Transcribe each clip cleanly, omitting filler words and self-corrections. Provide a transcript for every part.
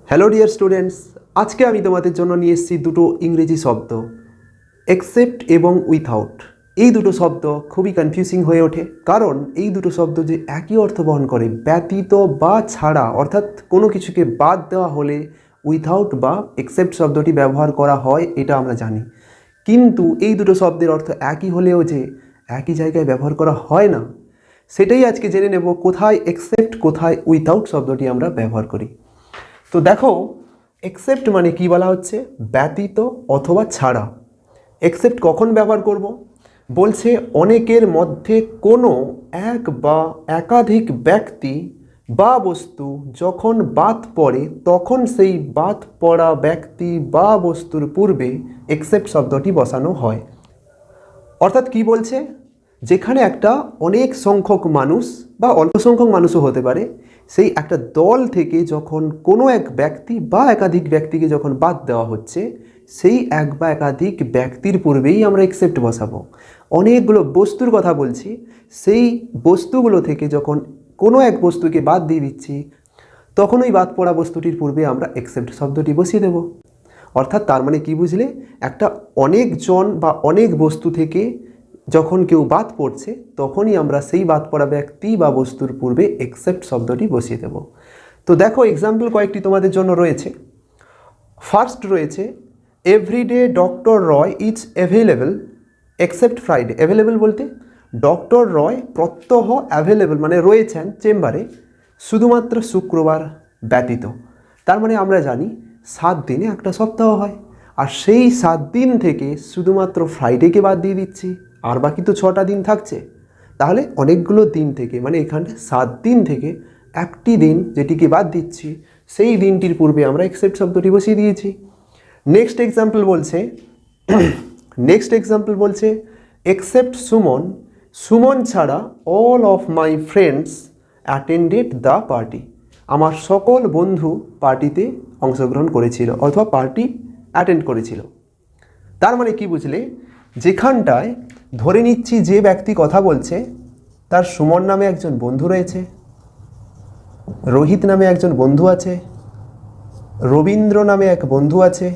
Hello dear students, আজকে আমি তোমাদের জন্য নিয়ে এসেছি দুটো ইংরেজি শব্দ, এক্সেপ্ট এবং উইথআউট। এই দুটো শব্দ খুবই কনফিউজিং হয়ে ওঠে, কারণ এই দুটো শব্দ যে একই অর্থ বহন করে, ব্যতীত বা ছাড়া, অর্থাৎ কোনো কিছুকে বাদ দেওয়া হলে উইথআউট বা এক্সেপ্ট শব্দটি ব্যবহার করা হয়, এটা আমরা জানি। কিন্তু এই দুটো শব্দের অর্থ একই হলেও যে একই জায়গায় ব্যবহার করা হয় না, সেটাই আজকে জেনে নেব কোথায় এক্সেপ্ট, কোথায় উইথআউট শব্দটি আমরা ব্যবহার করি। তো দেখো, এক্সেপ্ট মানে কি বলা হচ্ছে? ব্যতীত অথবা ছাড়া। এক্সেপ্ট কখন ব্যবহার করব? বলছে অনেকের মধ্যে কোনো এক বা একাধিক ব্যক্তি বা বস্তু যখন বাদ পড়ে, তখন সেই বাদ পড়া ব্যক্তি বা বস্তুর পূর্বে এক্সেপ্ট শব্দটি বসানো হয়। অর্থাৎ কি বলছে? যেখানে একটা অনেক সংখ্যক মানুষ বা অল্প সংখ্যক মানুষও হতে পারে, সেই একটা দল থেকে যখন কোনো এক ব্যক্তি বা একাধিক ব্যক্তিকে যখন বাদ দেওয়া হচ্ছে, সেই এক বা একাধিক ব্যক্তির পূর্বেই আমরা এক্সেপ্ট বসাবো। অনেকগুলো বস্তুর কথা বলছি, সেই বস্তুগুলো থেকে যখন কোনো এক বস্তুকে বাদ দিয়ে দিচ্ছি, তখন ওই বাদ পড়া বস্তুটির পূর্বে আমরা এক্সেপ্ট শব্দটি বসিয়ে দেব। অর্থাৎ তার মানে কি বুঝলে? একটা অনেকজন বা অনেক বস্তু থেকে যখন কেউ বাদ পড়ছে, তখনই আমরা সেই বাদ পড়া ব্যক্তি বা বস্তুর পূর্বে এক্সেপ্ট শব্দটি বসিয়ে দেব। তো দেখো, এক্সাম্পল কয়েকটি তোমাদের জন্য রয়েছে। ফার্স্ট রয়েছে, everyday doctor Roy is available except Friday. Available বলতে ডক্টর রয় প্রত্যহ অ্যাভেলেবল মানে রয়েছেন চেম্বারে শুধুমাত্র শুক্রবার ব্যতীত। তার মানে আমরা জানি 7 দিনে একটা সপ্তাহ হয়, আর সেই 7 দিন থেকে শুধুমাত্র ফ্রাইডেকে বাদ দিয়ে দিচ্ছি, আর বাকি তো 6টা দিন থাকছে। তাহলে অনেকগুলো দিন থেকে, মানে এখানে 7 দিন থেকে একটি দিন যেটিকে বাদ দিচ্ছি, সেই দিনটির পূর্বে আমরা এক্সেপ্ট শব্দটি বসিয়ে দিয়েছি। নেক্সট এক্সাম্পল বলছে এক্সেপ্ট সুমন, সুমন ছাড়া all of my friends attended the party. আমার সকল বন্ধু পার্টিতে অংশগ্রহণ করেছিল অথবা পার্টি অ্যাটেন্ড করেছিল। তার মানে কি বুঝলে? যেখানটায় ধরে নিচ্ছি যে ব্যক্তি কথা বলছে তার সুমন নামে একজন বন্ধু রয়েছে, রোহিত নামে একজন বন্ধু আছে, রবীন্দ্র নামে এক বন্ধু আছে,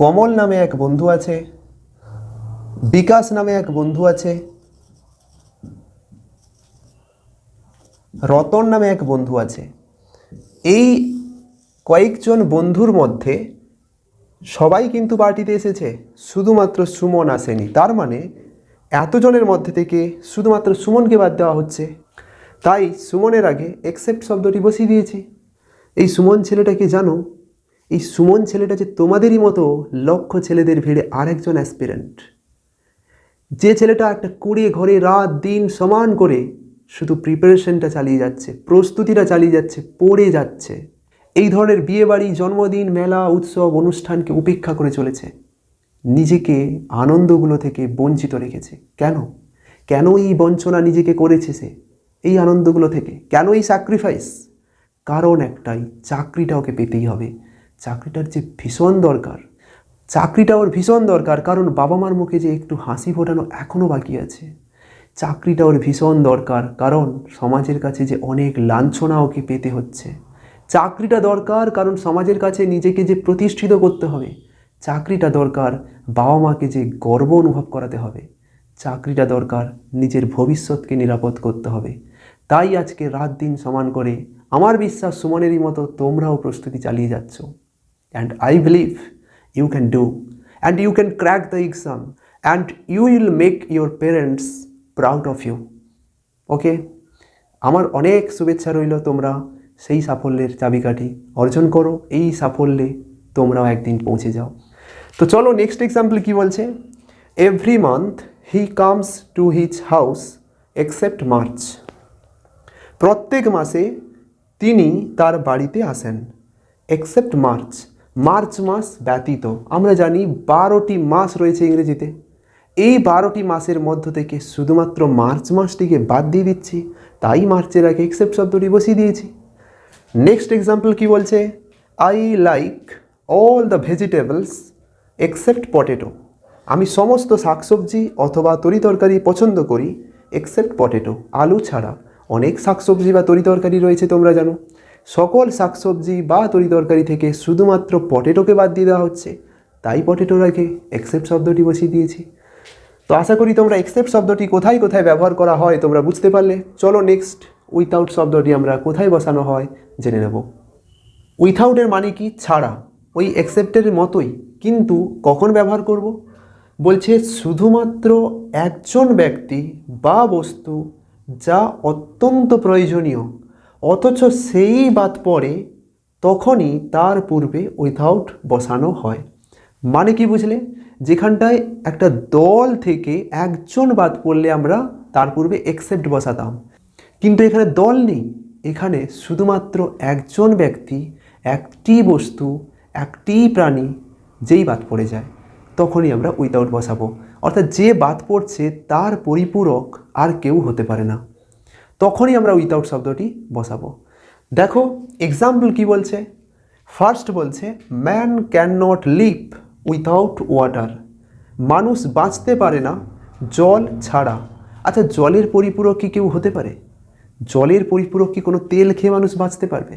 কমল নামে এক বন্ধু আছে, বিকাশ নামে এক বন্ধু আছে, রতন নামে এক বন্ধু আছে। এই কয়েকজন বন্ধুর মধ্যে সবাই কিন্তু পার্টিতে এসেছে, শুধুমাত্র সুমন আসেনি। তার মানে এতজনের মধ্যে থেকে শুধুমাত্র সুমনকে বাদ দেওয়া হচ্ছে, তাই সুমনের আগে এক্সেপ্ট শব্দটি বসিয়ে দিয়েছি। এই সুমন ছেলেটাকে জানো? এই সুমন ছেলেটা যে তোমাদেরই মতো লক্ষ ছেলেদের ভিড়ে আরেকজন অ্যাসপিরেন্ট। যে ছেলেটা একটা কুড়িয়ে ঘরে রাত দিন সমান করে শুধু প্রিপারেশনটা চালিয়ে যাচ্ছে, প্রস্তুতিটা চালিয়ে যাচ্ছে, পড়ে যাচ্ছে, এই ধরনের বিয়েবাড়ি, জন্মদিন, মেলা, উৎসব, অনুষ্ঠানকে উপেক্ষা করে চলেছে, নিজেকে আনন্দগুলো থেকে বঞ্চিত রেখেছে। কেন এই বঞ্চনা নিজেকে করেছে সে এই আনন্দগুলো থেকে? কেন এই স্যাক্রিফাইস? কারণ একটাই, চাকরিটা ওকে পেতেই হবে। চাকরিটার যে ভীষণ দরকার, চাকরিটা ওর ভীষণ দরকার, কারণ বাবা মার মুখে যে একটু হাসি ফোটানো এখনও বাকি আছে। চাকরিটা ওর ভীষণ দরকার, কারণ সমাজের কাছে যে অনেক লাঞ্ছনা ওকে পেতে হচ্ছে। চাকরিটা দরকার কারণ সমাজের কাছে নিজেকে যে প্রতিষ্ঠিত করতে হবে। চাকরিটা দরকার বাবা মাকে যে গর্ব অনুভব করাতে হবে। চাকরিটা দরকার নিজের ভবিষ্যৎকে নিরাপদ করতে হবে। তাই আজকে রাত দিন সমান করে আমার বিশ্বাস সুমনেরই মতো তোমরাও প্রস্তুতি চালিয়ে যাচ্ছ। And I believe you can do, and you can crack the exam, and you will make your parents proud of you. Okay, আমার অনেক শুভেচ্ছা রইল। তোমরা সেই সাফল্যের চাবিকাঠি অর্জন করো, এই সাফল্যে তোমরাও একদিন পৌঁছে যাও। তো চলো, নেক্সট এক্সাম্পল কি বলছে? Every month he comes to his house except March. প্রত্যেক মাসে তিনি তার বাড়িতে আসেন এক্সেপ্ট মার্চ। মার্চ মাস ব্যতীত। আমরা জানি 12টি মাস রয়েছে ইংরেজিতে। এই 12টি মাসের মধ্য থেকে শুধুমাত্র মার্চ মাসটিকে বাদ দিয়ে দিচ্ছি, তাই মার্চের আগে এক্সেপ্ট শব্দটি বসিয়ে দিয়েছি। নেক্সট এক্সাম্পল কি বলছে? I like all the vegetables except potato. আমি সমস্ত শাকসবজি অথবা তরিতরকারি পছন্দ করি এক্সেপ্ট পটেটো। আলু ছাড়া অনেক শাকসবজি বা তরিতরকারি রয়েছে, তোমরা জানো। সকল শাকসবজি বা তরিতরকারি থেকে শুধুমাত্র পটেটোকে বাদ দিয়ে দেওয়া হচ্ছে, তাই পটেটোর আগে অ্যাকসেপ্ট শব্দটি বসিয়ে দিয়েছি। তো আশা করি তোমরা অ্যাকসেপ্ট শব্দটি কোথায় কোথায় ব্যবহার করা হয় তোমরা বুঝতে পারলে। চলো নেক্সট উইথাউট শব্দটি আমরা কোথায় বসানো হয় জেনে নেব। উইথাউটের মানে কি? ছাড়া, ওই অ্যাকসেপ্টের মতোই, কিন্তু কখন ব্যবহার করব? বলছে শুধুমাত্র একজন ব্যক্তি বা বস্তু যা অত্যন্ত প্রয়োজনীয় অথচ সেই বাদ পড়ে, তখনই তার পূর্বে উইথাউট বসানো হয়। মানে কি বুঝলে? যেখানটায় একটা দল থেকে একজন বাদ পড়লে আমরা তার পূর্বে এক্সেপ্ট বসাতাম, কিন্তু এখানে দল নেই, এখানে শুধুমাত্র একজন ব্যক্তি, একটি বস্তু, একটি প্রাণী যেই বাদ পড়ে যায় তখনই আমরা উইথাউট বসাবো। অর্থাৎ যে বাদ পড়ছে তার পরিপূরক আর কেউ হতে পারে না, তখনই আমরা উইথাউট শব্দটি বসাবো। দেখো এক্সাম্পল কি বলছে। ফার্স্ট বলছে man can not live without water. মানুষ বাঁচতে পারে না জল ছাড়া। আচ্ছা, জলের পরিপূরক কি কেউ হতে পারে? জলের পরিপূরক কি কোনো তেল খেয়ে মানুষ বাঁচতে পারবে?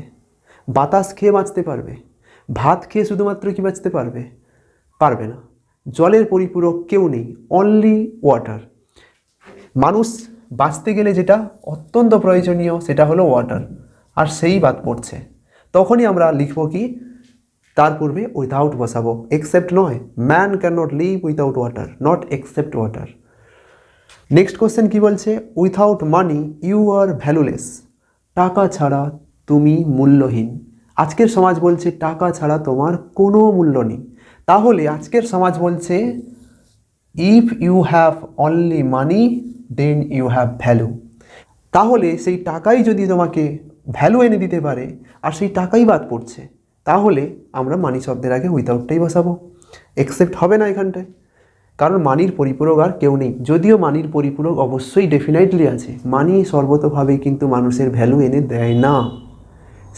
বাতাস খেয়ে বাঁচতে পারবে? ভাত খেয়ে শুধুমাত্র কি বাঁচতে পারবে? পারবে না। জলের পরিপূরক কেউ নেই, অনলি ওয়াটার। মানুষ বাঁচতে গেলে যেটা অত্যন্ত প্রয়োজনীয় সেটা হলো ওয়াটার, আর সেই বাদ পড়ছে, তখনই আমরা লিখব কি? তার পূর্বে উইথাউট বসাবো, এক্সেপ্ট নয়। Man can not live without water, not except water. Next question কি বলছে? Without money you are valueless. টাকা ছাড়া তুমি মূল্যহীন। আজকের সমাজ বলছে টাকা ছাড়া তোমার কোনো মূল্য নেই। তাহলে আজকের সমাজ বলছে if you have only money then you have value. তাহলে সেই টাকাই যদি তোমাকে ভ্যালু এনে দিতে পারে আর সেই টাকাই বাদ পড়ছে, তাহলে আমরা মানি শব্দের আগে উইথাউটটাই বসাবো, এক্সেপ্ট হবে না এখানটায়। কারণ মানির পরিপূরক আর কেউ নেই। যদিও মানির পরিপূরক অবশ্যই ডেফিনেটলি আছে, মানি সর্বতোভাবেই কিন্তু মানুষের ভ্যালু এনে দেয় না,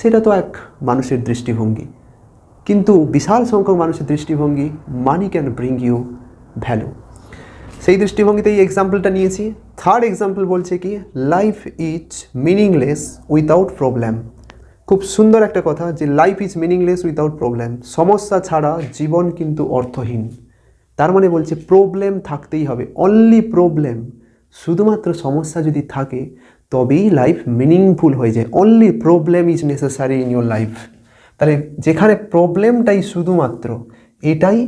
সেটা তো এক মানুষের দৃষ্টিভঙ্গি। কিন্তু বিশাল সংখ্যক মানুষের দৃষ্টিভঙ্গি money can bring you value. সেই দৃষ্টিভঙ্গিতে এই এক্সাম্পলটা নিয়েছি। থার্ড এক্সাম্পল বলছে কি? Life is meaningless without problem. খুব সুন্দর একটা কথা যে life is meaningless without problem. সমস্যা ছাড়া জীবন কিন্তু অর্থহীন। তার মানে বলছে প্রবলেম থাকতেই হবে, অনলি প্রবলেম। শুধুমাত্র সমস্যা যদি থাকে তবেই লাইফ মিনিংফুল হয়ে যায়। Only problem is necessary in your life. তাহলে যেখানে প্রবলেমটাই শুধুমাত্র, এটাই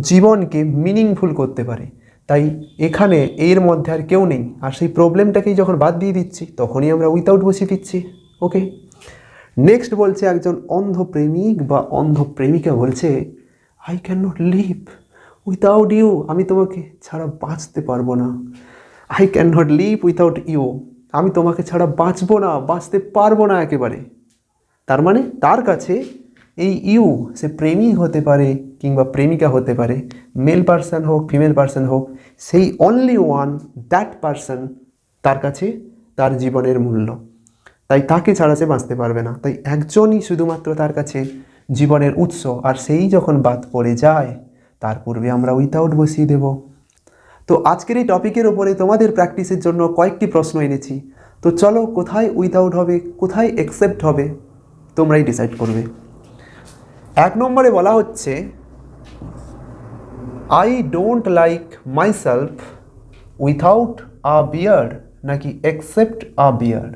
জীবনকে মিনিংফুল করতে পারে। তাই এখানে এর মধ্যে আর কেউ নেই, আর সেই প্রবলেমটাকেই যখন বাদ দিয়ে দিচ্ছি তখনই আমরা উইথাউট বসিয়ে দিচ্ছি। ওকে, নেক্সট বলছে একজন অন্ধ প্রেমিক বা অন্ধ প্রেমিকা বলছে I can not live without you. আমি তোমাকে ছাড়া বাঁচতে পারবো না। I can not live without you. আমি তোমাকে ছাড়া বাঁচবো না, বাঁচতে পারবো না একেবারে। তার মানে তার কাছে এই ইউ, সে প্রেমিক হতে পারে কিংবা প্রেমিকা হতে পারে, মেল পার্সন হোক ফিমেল পার্সন হোক, সেই অনলি ওয়ান, দ্যাট পার্সন তার কাছে তার জীবনের মূল্য। তাই তাকে ছাড়া সে বাঁচতে পারবে না। তাই একজনই শুধুমাত্র তার কাছে জীবনের উৎস, আর সেই যখন বাদ পড়ে যায় তার পূর্বে আমরা উইথাউট বসিয়ে দেব। তো আজকের এই টপিকের ওপরে তোমাদের প্র্যাকটিসের জন্য কয়েকটি প্রশ্ন এনেছি। তো চলো, কোথায় উইথাউট হবে, কোথায় এক্সেপ্ট হবে, তোমরাই ডিসাইড করবে। 1 নম্বরে বলা হচ্ছে I don't like myself without a beard নাকি এক্সেপ্ট আ বিয়ার্ড।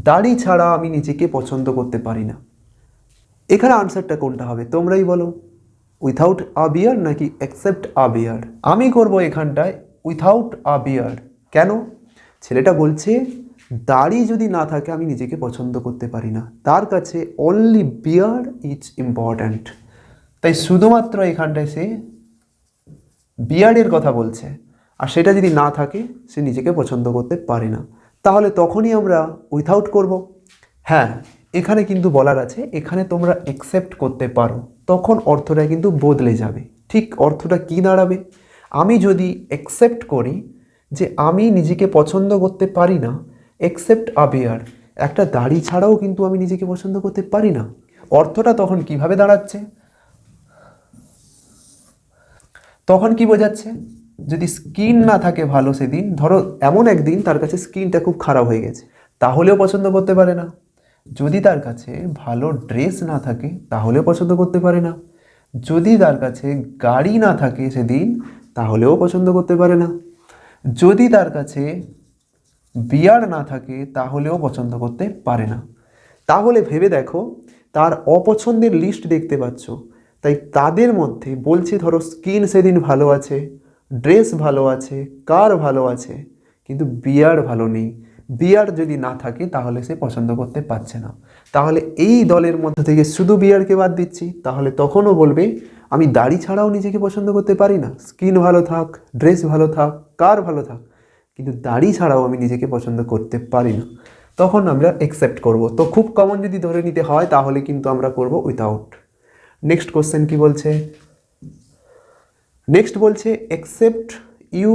দাড়ি ছাড়া আমি নিজেকে পছন্দ করতে পারি না। এখানে আনসারটা কোনটা হবে তোমরাই বলো, উইথাউট আ বিয়ার্ড নাকি এক্সেপ্ট আ বিয়ার্ড? আমি করব এখানটায় উইথাউট আ বিয়ার্ড। কেন? ছেলেটা বলছে দাড়ি যদি না থাকে আমি নিজেকে পছন্দ করতে পারি না, তার কাছে অনলি বিয়ার্ড ইজ ইম্পর্ট্যান্ট। তাই শুধুমাত্র এখানটায় সে বিয়ার্ডের কথা বলছে, আর সেটা যদি না থাকে সে নিজেকে পছন্দ করতে পারে না। তাহলে তখনই আমরা উইথাউট করব। হ্যাঁ, এখানে কিন্তু বলার আছে, এখানে তোমরা অ্যাকসেপ্ট করতে পারো, তখন অর্থটা কিন্তু বদলে যাবে। ঠিক অর্থটা কি দাঁড়াবে? আমি যদি অ্যাকসেপ্ট করি যে আমি নিজেকে পছন্দ করতে পারি না, অ্যাকসেপ্ট আ বিয়ার্ড, একটা দাড়ি ছাড়াও কিন্তু আমি নিজেকে পছন্দ করতে পারি না, অর্থটা তখন কিভাবে দাঁড়াচ্ছে? তখন কি বোঝাচ্ছে? যদি স্কিন না থাকে ভালো সেদিন, ধরো এমন একদিন তার কাছে স্কিনটা খুব খারাপ হয়ে গেছে, তাহলেও পছন্দ করতে পারে না। যদি তার কাছে ভালো ড্রেস না থাকে তাহলেও পছন্দ করতে পারে না, যদি তার কাছে গাড়ি না থাকে সেদিন তাহলেও পছন্দ করতে পারে না, যদি তার কাছে বিয়ার না থাকে তাহলেও পছন্দ করতে পারে না। তাহলে ভেবে দেখো, তার অপছন্দের লিস্ট দেখতে পাচ্ছ। তাই তাদের মধ্যে বলছে, ধরো স্কিন সেদিন ভালো আছে, ড্রেস ভালো আছে, কার ভালো আছে, কিন্তু বিয়ার ভালো নেই। বিয়ার যদি না থাকে তাহলে সে পছন্দ করতে পারছে না। তাহলে এই দলের মধ্যে থেকে শুধু বিয়ারকে বাদ দিচ্ছি, তাহলে তখনও বলবে আমি দাড়ি ছাড়াও নিজেকে পছন্দ করতে পারি না। স্কিন ভালো থাক, ড্রেস ভালো থাক, কার ভালো থাক, কিন্তু দাড়ি ছাড়াও আমি নিজেকে পছন্দ করতে পারি না। তখন আমরা অ্যাকসেপ্ট করব। তো খুব কমন যদি ধরে নিতে হয় তাহলে কিন্তু আমরা করব উইথাউট। নেক্সট কোশ্চেন কি বলছে? নেক্সট বলছে অ্যাকসেপ্ট ইউ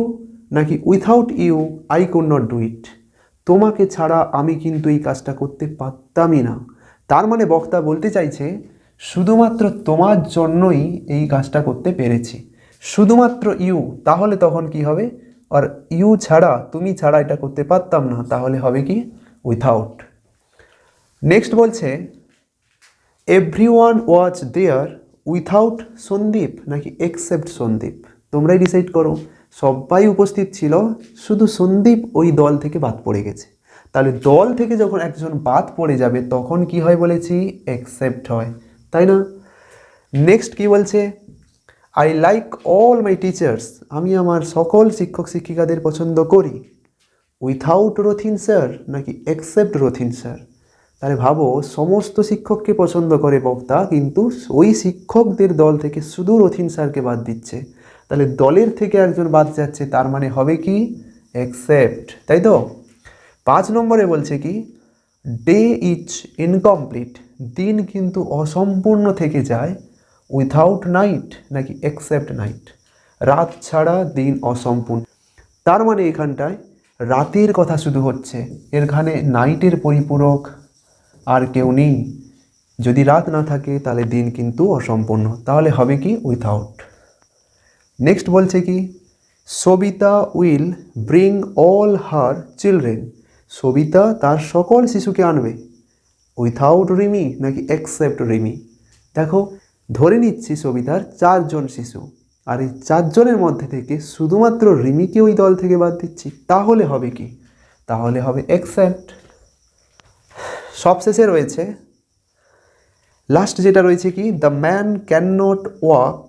নাকি without you I could not do it. তোমাকে ছাড়া আমি কিন্তু এই কাজটা করতে পারতামই না। তার মানে বক্তা বলতে চাইছে শুধুমাত্র তোমার জন্যই এই কাজটা করতে পেরেছি, শুধুমাত্র ইউ। তাহলে তখন কি হবে? আর ইউ ছাড়া, তুমি ছাড়া এটা করতে পারতাম না, তাহলে হবে কি? উইথাউট। নেক্সট বলছে everyone was there without Sandeep নাকি এক্সেপ্ট সন্দীপ। তোমরাই ডিসাইড করো। সবাই উপস্থিত ছিল, শুধু সন্দীপ ওই দল থেকে বাদ পড়ে গেছে। তাহলে দল থেকে যখন একজন বাদ পড়ে যাবে তখন কি হয় বলেছি? অ্যাকসেপ্ট হয়, তাই না? নেক্সট কি বলছে? I like all my teachers, আমি আমার সকল শিক্ষক শিক্ষিকাদের পছন্দ করি। উইথাউট রথিন স্যার নাকি অ্যাকসেপ্ট রথিন স্যার। তাহলে ভাবো, সমস্ত শিক্ষককে পছন্দ করে বক্তা, কিন্তু ওই শিক্ষকদের দল থেকে শুধু রথিন স্যারকে বাদ দিচ্ছে। তাহলে দলের থেকে একজন বাদ যাচ্ছে, তার মানে হবে কি? অ্যাকসেপ্ট, তাই তো? 5 নম্বরে বলছে কি? ডে ইজ ইনকমপ্লিট, দিন কিন্তু অসম্পূর্ণ থেকে যায়। উইথাউট নাইট নাকি অ্যাকসেপ্ট নাইট। রাত ছাড়া দিন অসম্পূর্ণ। তার মানে এখানটায় রাতের কথা শুধু হচ্ছে, এখানে নাইটের পরিপূরক আর কেউ নেই। যদি রাত না থাকে তাহলে দিন কিন্তু অসম্পূর্ণ, তাহলে হবে কি? উইথাউট। নেক্সট বলছে কি? Savita will bring all her children, Savita তার সকল শিশুকে আনবে। উইথাউট রিমি নাকি অ্যাকসেপ্ট রিমি। দেখো, ধরে নিচ্ছি সবিতার 4 জন শিশু, আর এই 4 জনের মধ্যে থেকে শুধুমাত্র রিমিকে ওই দল থেকে বাদ দিচ্ছি, তাহলে হবে কি? তাহলে হবে অ্যাকসেপ্ট। সবশেষে রয়েছে লাস্ট যেটা রয়েছে কি? The man can not walk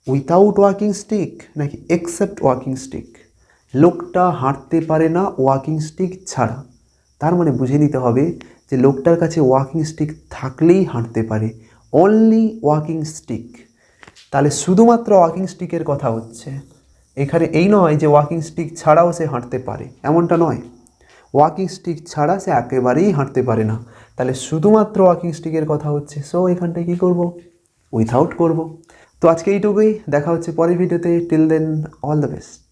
without walking stick নাকি এক্সেপ্ট ওয়াকিং স্টিক। লোকটা হাঁটতে পারে না ওয়াকিং স্টিক ছাড়া। তার মানে বুঝে নিতে হবে যে লোকটার কাছে ওয়াকিং স্টিক থাকলেই হাঁটতে পারে, অনলি ওয়াকিং স্টিক। তাহলে শুধুমাত্র ওয়াকিং স্টিকের কথা হচ্ছে এখানে। এই নয় যে ওয়াকিং স্টিক ছাড়াও সে হাঁটতে পারে, এমনটা নয়। ওয়াকিং স্টিক ছাড়া সে একেবারেই হাঁটতে পারে না। তাহলে শুধুমাত্র ওয়াকিং স্টিকের কথা হচ্ছে। সো এখানটায় কী করব? উইথাউট করব। তো আজকে এইটুকুই, দেখা হচ্ছে পরের ভিডিওতে। Till then, all the best.